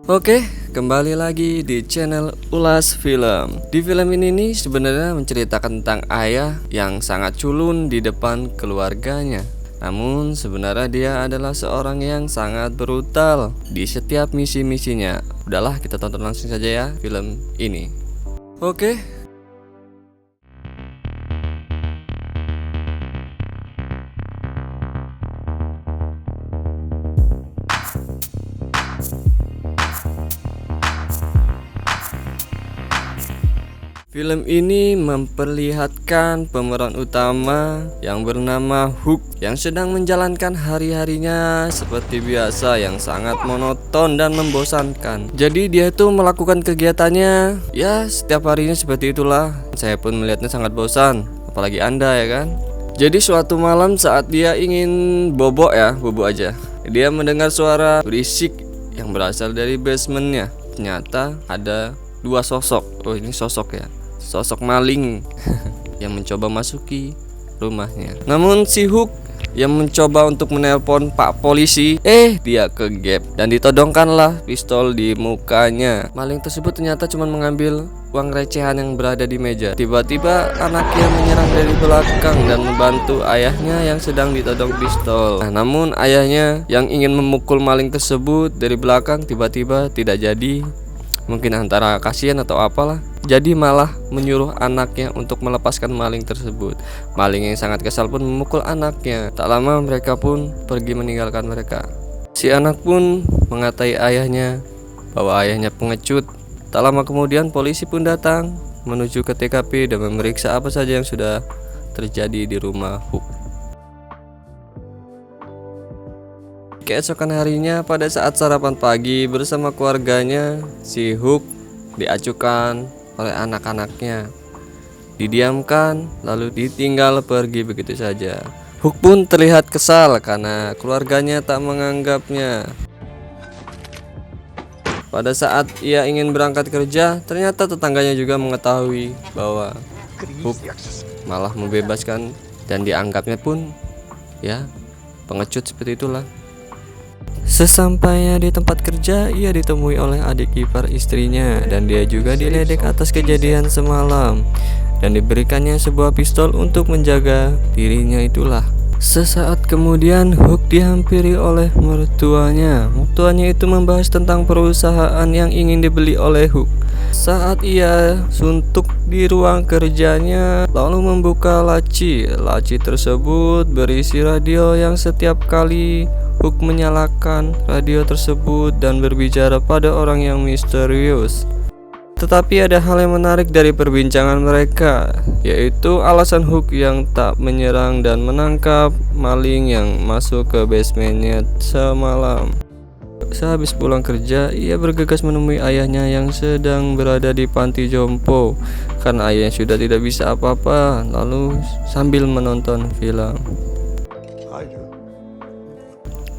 Oke, kembali lagi di channel Ulas Film. Di film ini nih sebenarnya menceritakan tentang ayah yang sangat culun di depan keluarganya. Namun sebenarnya dia adalah seorang yang sangat brutal di setiap misi-misinya. Udahlah, kita tonton langsung saja ya film ini. Oke. Film ini memperlihatkan pemeran utama yang bernama Hook yang sedang menjalankan hari-harinya seperti biasa yang sangat monoton dan membosankan. Jadi dia itu melakukan kegiatannya ya setiap harinya seperti itulah. Saya pun melihatnya sangat bosan, apalagi Anda ya kan. Jadi suatu malam saat dia ingin bobo aja, dia mendengar suara berisik yang berasal dari basementnya. Ternyata ada dua sosok. Oh, ini sosok ya. Sosok maling yang mencoba masuki rumahnya. Namun si Hook yang mencoba untuk menelpon Pak Polisi, dia kegap dan ditodongkanlah pistol di mukanya. Maling tersebut ternyata cuma mengambil uang recehan yang berada di meja. Tiba-tiba anaknya menyerang dari belakang dan membantu ayahnya yang sedang ditodong pistol. Namun ayahnya yang ingin memukul maling tersebut dari belakang tiba-tiba tidak jadi. Mungkin antara kasihan atau apalah. Jadi malah menyuruh anaknya untuk melepaskan maling tersebut. Maling yang sangat kesal pun memukul anaknya. Tak lama mereka pun pergi meninggalkan mereka. Si anak pun mengatai ayahnya bahwa ayahnya pengecut. Tak lama kemudian polisi pun datang menuju ke TKP dan memeriksa apa saja yang sudah terjadi di rumah Hook. Keesokan harinya pada saat sarapan pagi bersama keluarganya, si Hook diacukan oleh anak-anaknya, didiamkan lalu ditinggal pergi begitu saja. Hook pun terlihat kesal karena keluarganya tak menganggapnya. Pada saat ia ingin berangkat kerja, ternyata tetangganya juga mengetahui bahwa Hook malah membebaskan dan dianggapnya pun ya pengecut seperti itulah. Sesampainya di tempat kerja, ia ditemui oleh adik ipar istrinya dan dia juga diledek atas kejadian semalam dan diberikannya sebuah pistol untuk menjaga dirinya itulah. Sesaat kemudian Hook dihampiri oleh mertuanya. Mertuanya itu membahas tentang perusahaan yang ingin dibeli oleh Hook. Saat ia suntuk di ruang kerjanya lalu membuka laci. Laci tersebut berisi radio yang setiap kali Hook menyalakan radio tersebut dan berbicara pada orang yang misterius. Tetapi ada hal yang menarik dari perbincangan mereka, yaitu alasan Hook yang tak menyerang dan menangkap maling yang masuk ke basementnya semalam. Sehabis pulang kerja, ia bergegas menemui ayahnya yang sedang berada di panti jompo karena ayahnya sudah tidak bisa apa-apa, lalu sambil menonton film.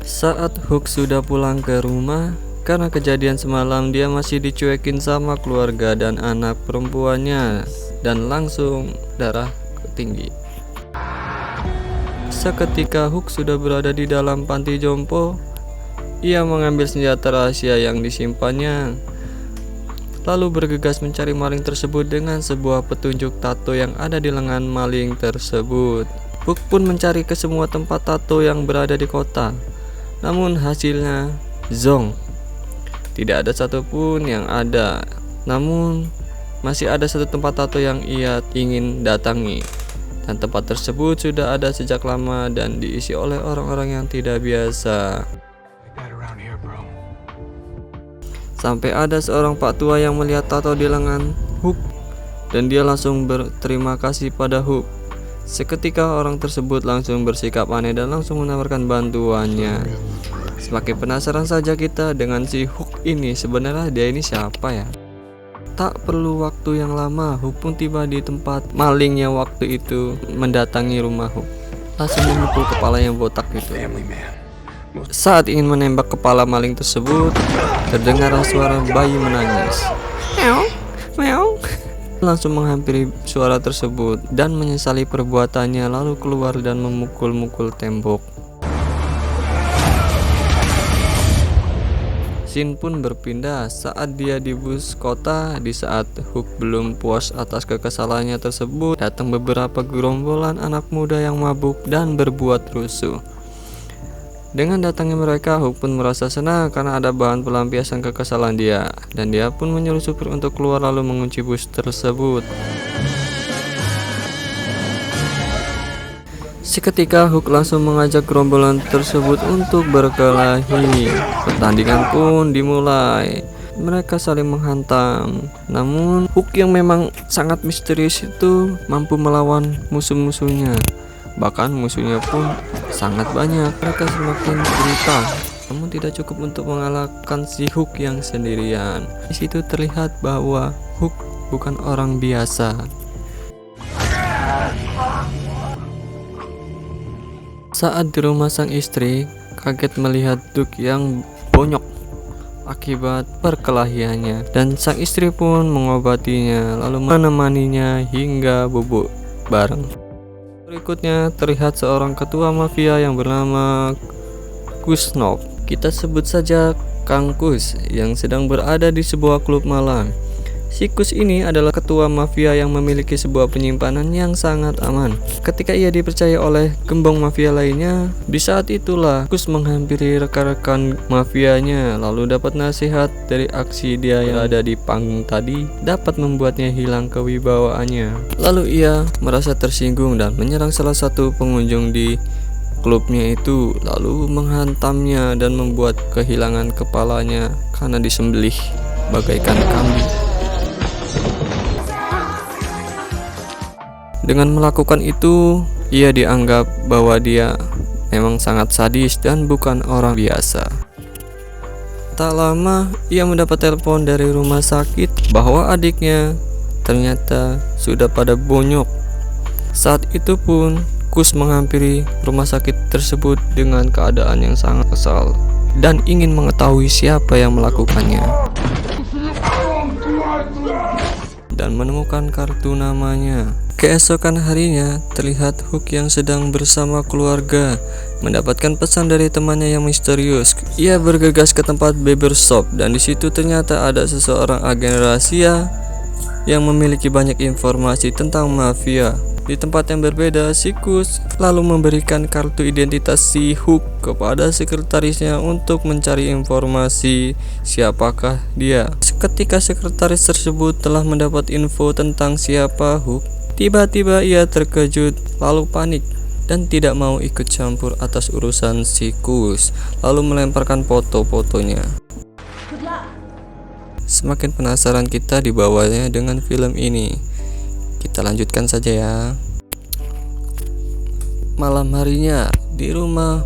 Saat Hook sudah pulang ke rumah, karena kejadian semalam dia masih dicuekin sama keluarga dan anak perempuannya dan langsung darah tinggi. Seketika Hook sudah berada di dalam panti jompo, ia mengambil senjata rahasia yang disimpannya, lalu bergegas mencari maling tersebut dengan sebuah petunjuk tato yang ada di lengan maling tersebut. Hook pun mencari ke semua tempat tato yang berada di kota. Namun hasilnya zong. Tidak ada satupun yang ada. Namun masih ada satu tempat tato yang ia ingin datangi. Dan tempat tersebut sudah ada sejak lama dan diisi oleh orang-orang yang tidak biasa. Sampai ada seorang pak tua yang melihat tato di lengan Hook dan dia langsung berterima kasih pada Hook. Seketika orang tersebut langsung bersikap aneh dan langsung menawarkan bantuannya. Semakin penasaran saja kita dengan si Hook ini. Sebenarnya dia ini siapa ya? Tak perlu waktu yang lama, Hook pun tiba di tempat malingnya waktu itu mendatangi rumah Hook. Langsung memukul kepala yang botak itu. Saat ingin menembak kepala maling tersebut, terdengar suara bayi menangis. Meow, meow. Langsung menghampiri suara tersebut dan menyesali perbuatannya, lalu keluar dan memukul-mukul tembok. Si Scene pun berpindah saat dia di bus kota. Di saat Hook belum puas atas kekesalannya tersebut, datang beberapa gerombolan anak muda yang mabuk dan berbuat rusuh. Dengan datangnya mereka, Hook pun merasa senang karena ada bahan pelampiasan kekesalan dia, dan dia pun menyuruh supir untuk keluar lalu mengunci bus tersebut. Seketika Hook langsung mengajak gerombolan tersebut untuk berkelahi. Pertandingan pun dimulai. Mereka saling menghantam. Namun Hook yang memang sangat misterius itu mampu melawan musuh-musuhnya. Bahkan musuhnya pun sangat banyak. Mereka semakin brutal, namun tidak cukup untuk mengalahkan si Hook yang sendirian. Di situ terlihat bahwa Hook bukan orang biasa. Saat di rumah sang istri, kaget melihat Duke yang bonyok akibat perkelahiannya, dan sang istri pun mengobatinya lalu menemaninya hingga bubuk bareng. Berikutnya terlihat seorang ketua mafia yang bernama Kusnov. Kita sebut saja Kang Kus, yang sedang berada di sebuah klub malam. Si Kus ini adalah ketua mafia yang memiliki sebuah penyimpanan yang sangat aman. Ketika ia dipercaya oleh gembong mafia lainnya, di saat itulah Kus menghampiri rekan-rekan mafianya lalu dapat nasihat dari aksi dia yang ada di panggung tadi dapat membuatnya hilang kewibawaannya. Lalu ia merasa tersinggung dan menyerang salah satu pengunjung di klubnya itu, lalu menghantamnya dan membuat kehilangan kepalanya karena disembelih bagaikan kambing. Dengan melakukan itu, ia dianggap bahwa dia memang sangat sadis dan bukan orang biasa. Tak lama, ia mendapat telepon dari rumah sakit bahwa adiknya ternyata sudah pada bonyok. Saat itu pun, Kus menghampiri rumah sakit tersebut dengan keadaan yang sangat kesal dan ingin mengetahui siapa yang melakukannya, dan menemukan kartu namanya. Keesokan harinya, terlihat Hook yang sedang bersama keluarga mendapatkan pesan dari temannya yang misterius. Ia bergegas ke tempat barbershop dan di situ ternyata ada seseorang agen rahasia yang memiliki banyak informasi tentang mafia. Di tempat yang berbeda, si Kus lalu memberikan kartu identitas si Hook kepada sekretarisnya untuk mencari informasi siapakah dia. Ketika sekretaris tersebut telah mendapat info tentang siapa Hook, tiba-tiba ia terkejut lalu panik dan tidak mau ikut campur atas urusan si Kus, lalu melemparkan foto-fotonya. Semakin penasaran kita dibawanya dengan film ini. Kita lanjutkan saja ya. Malam harinya di rumah,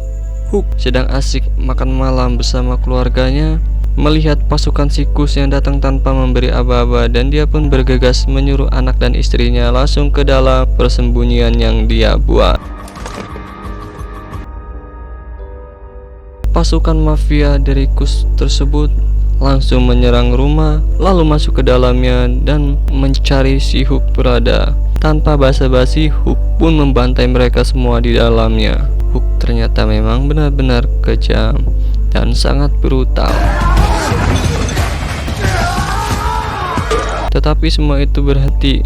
Hook sedang asik makan malam bersama keluarganya, melihat pasukan si Kus yang datang tanpa memberi aba-aba, dan dia pun bergegas menyuruh anak dan istrinya langsung ke dalam persembunyian yang dia buat. Pasukan mafia dari Kus tersebut langsung menyerang rumah, lalu masuk ke dalamnya dan mencari si Hook berada. Tanpa basa-basi, Hook pun membantai mereka semua di dalamnya. Hook ternyata memang benar-benar kejam dan sangat brutal. Tetapi semua itu berhenti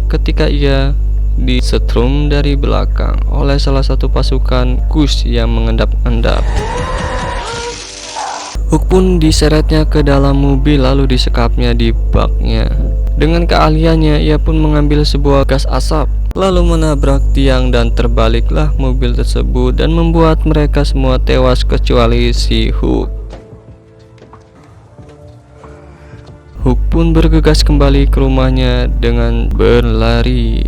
ketika ia disetrum dari belakang oleh salah satu pasukan Kus yang mengendap-endap. Hook pun diseretnya ke dalam mobil lalu disekapnya di baknya. Dengan keahliannya, ia pun mengambil sebuah gas asap lalu menabrak tiang dan terbaliklah mobil tersebut dan membuat mereka semua tewas kecuali si Hook. Hook pun bergegas kembali ke rumahnya dengan berlari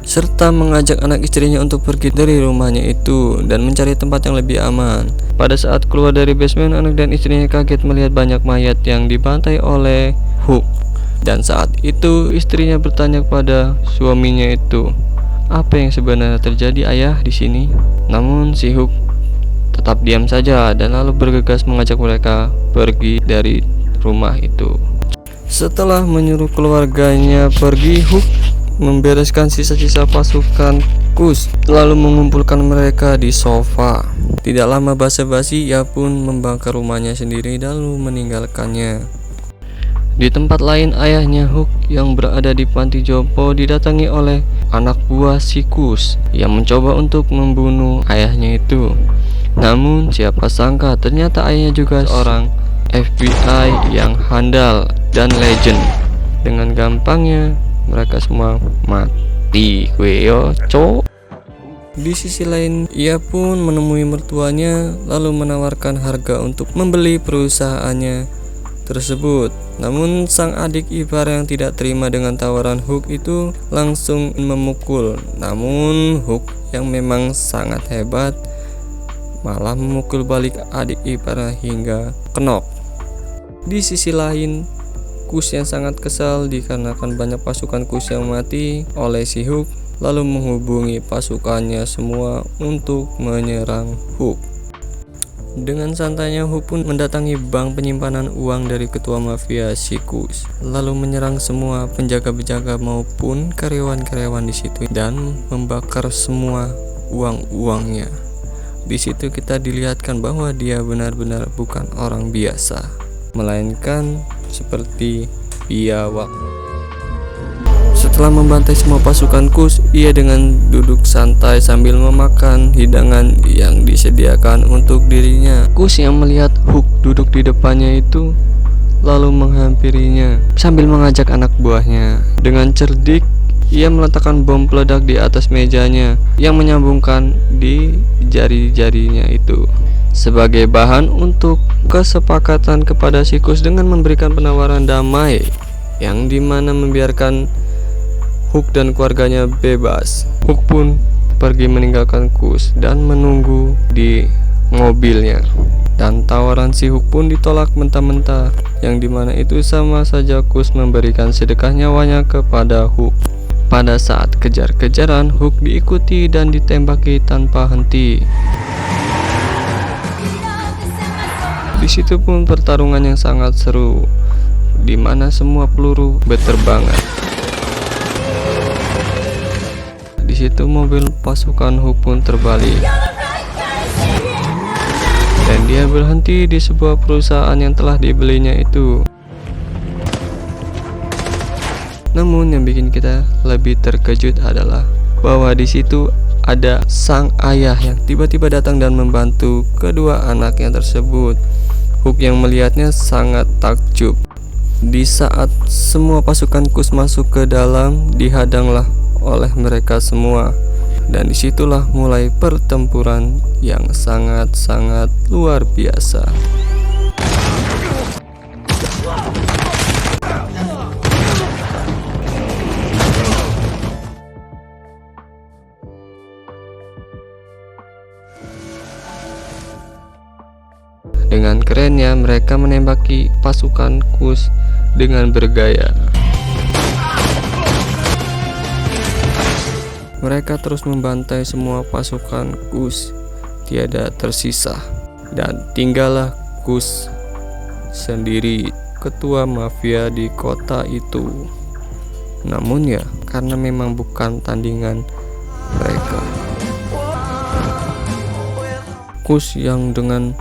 serta mengajak anak istrinya untuk pergi dari rumahnya itu dan mencari tempat yang lebih aman. Pada saat keluar dari basement, anak dan istrinya kaget melihat banyak mayat yang dibantai oleh Hook. Dan saat itu istrinya bertanya kepada suaminya itu, "Apa yang sebenarnya terjadi, ayah, di sini?" Namun si Hook tetap diam saja dan lalu bergegas mengajak mereka pergi dari rumah itu. Setelah menyuruh keluarganya pergi, Hook membereskan sisa-sisa pasukan Kus, lalu mengumpulkan mereka di sofa. Tidak lama basa-basi, ia pun membakar rumahnya sendiri lalu meninggalkannya. Di tempat lain, ayahnya Hook yang berada di panti jompo didatangi oleh anak buah si Kus yang mencoba untuk membunuh ayahnya itu. Namun siapa sangka ternyata ayahnya juga seorang FBI yang handal dan legend. Dengan gampangnya mereka semua mati. Di sisi lain, ia pun menemui mertuanya lalu menawarkan harga untuk membeli perusahaannya tersebut. Namun sang adik ipar yang tidak terima dengan tawaran Hook itu langsung memukul. Namun Hook yang memang sangat hebat malah memukul balik adik iparnya hingga kenok. Di sisi lain, Kus yang sangat kesal dikarenakan banyak pasukan Kus yang mati oleh si Hook lalu menghubungi pasukannya semua untuk menyerang Hook. Dengan santainya Hook pun mendatangi bank penyimpanan uang dari ketua mafia si Kus, lalu menyerang semua penjaga-penjaga maupun karyawan-karyawan di situ dan membakar semua uang-uangnya. Di situ kita dilihatkan bahwa dia benar-benar bukan orang biasa, melainkan seperti biawak. Setelah membantai semua pasukan Kus, ia dengan duduk santai sambil memakan hidangan yang disediakan untuk dirinya. Kus yang melihat Hook duduk di depannya itu lalu menghampirinya sambil mengajak anak buahnya. Dengan cerdik, ia meletakkan bom peledak di atas mejanya yang menyambungkan di jari-jarinya itu sebagai bahan untuk kesepakatan kepada si Kus dengan memberikan penawaran damai yang dimana membiarkan Hook dan keluarganya bebas. Hook pun pergi meninggalkan Kus dan menunggu di mobilnya. Dan tawaran si Hook pun ditolak mentah-mentah, yang dimana itu sama saja Kus memberikan sedekah nyawanya kepada Hook. Pada saat kejar-kejaran, Hook diikuti dan ditembaki tanpa henti. Di situ pun pertarungan yang sangat seru, di mana semua peluru berterbangan. Di situ mobil pasukan Hook pun terbalik dan dia berhenti di sebuah perusahaan yang telah dibelinya itu. Namun yang bikin kita lebih terkejut adalah bahwa di situ ada sang ayah yang tiba-tiba datang dan membantu kedua anaknya tersebut. Hook yang melihatnya sangat takjub. Di saat semua pasukan Kus masuk ke dalam, dihadanglah oleh mereka semua, dan disitulah mulai pertempuran yang sangat-sangat luar biasa. Dengan kerennya mereka menembaki pasukan Kus dengan bergaya. Mereka terus membantai semua pasukan Kus, tiada tersisa, dan tinggallah Kus sendiri, ketua mafia di kota itu. Namun ya, karena memang bukan tandingan mereka. Kus yang dengan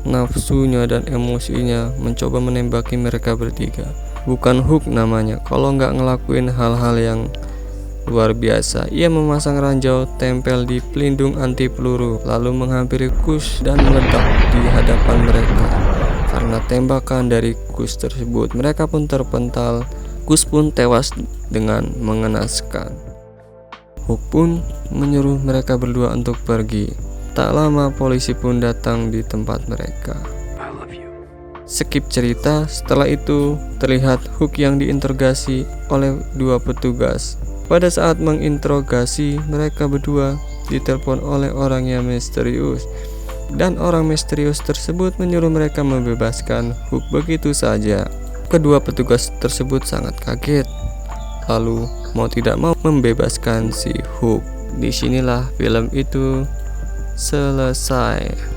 nafsunya dan emosinya mencoba menembaki mereka bertiga. Bukan Hook namanya kalau nggak ngelakuin hal-hal yang luar biasa. Ia memasang ranjau tempel di pelindung anti peluru, lalu menghampiri Kus dan meledak di hadapan mereka. Karena tembakan dari Kus tersebut, mereka pun terpental. Kus pun tewas dengan mengenaskan. Hook pun menyuruh mereka berdua untuk pergi. Tak lama polisi pun datang di tempat mereka. Skip cerita, setelah itu terlihat Hook yang diinterogasi oleh dua petugas. Pada saat menginterogasi, mereka berdua ditelepon oleh orang yang misterius, dan orang misterius tersebut menyuruh mereka membebaskan Hook begitu saja. Kedua petugas tersebut sangat kaget, lalu mau tidak mau membebaskan si Hook. Disinilah film itu selesai.